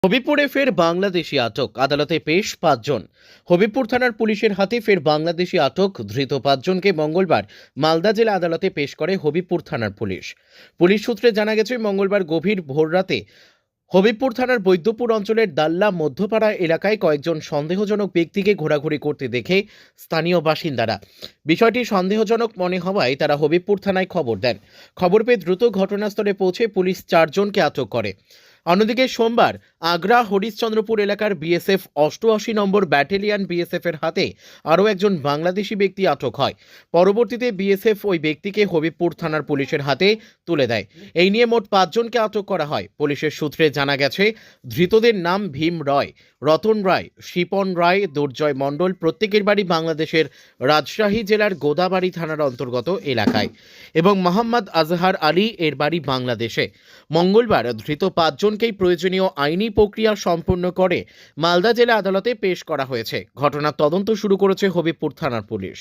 হবিপুরে ফের বাংলাদেশি আটক, আদালতে পেশ 5 জন। হবিপুর থানার পুলিশের হাতে ফের বাংলাদেশি আটক, ধৃত 5 জনকে মঙ্গলবার মালদা জেলা আদালতে পেশ করে হবিপুর থানার পুলিশ। পুলিশ সূত্রে জানা গেছে, মঙ্গলবার গভীর ভোররাতে হবিবপুর থানার বৈদ্যপুর অঞ্চলের দাল্লা মধ্যপাড়া এলাকায় কয়েকজন সন্দেহজনক ব্যক্তিকে ঘোরাঘুরি করতে দেখে স্থানীয় বাসিন্দারা বিষয়টি সন্দেহজনক মনে হওয়ায় তারা হবিবপুর থানায় খবর দেন। খবর পেয়ে দ্রুত ঘটনাস্থলে পৌঁছে পুলিশ 4 জনকে আটক করে। অন্যদিকে সোমবার আগ্রা হরিশ্চন্দ্রপুর এলাকার বিএসএফ 88 নম্বর ব্যাটালিয়ন বিএসএফ এর হাতে আরও একজন বাংলাদেশি ব্যক্তি আটক হয়। পরবর্তীতে বিএসএফ ওই ব্যক্তিকে হবিবপুর থানার পুলিশের হাতে তুলে দেয়। এই নিয়ে মোট 5 জনকে আটক করা হয়। পুলিশের সূত্রে জানা গেছে, ধৃতদের নাম ভীম রয়, রতন রায়, শিপন রায়, দুর্জয় মণ্ডল। প্রত্যেকের বাড়ি বাংলাদেশের রাজশাহী জেলার গোদাবাড়ি থানার অন্তর্গত এলাকায় এবং মোহাম্মদ আজহার আলী এর বাড়ি বাংলাদেশে। মঙ্গলবার ধৃত 5 জনকেই প্রয়োজনীয় আইনি প্রক্রিয়া সম্পন্ন করে মালদা জেলা আদালতে পেশ করা হয়েছে। ঘটনার তদন্ত শুরু করেছে হবিবপুর থানার পুলিশ।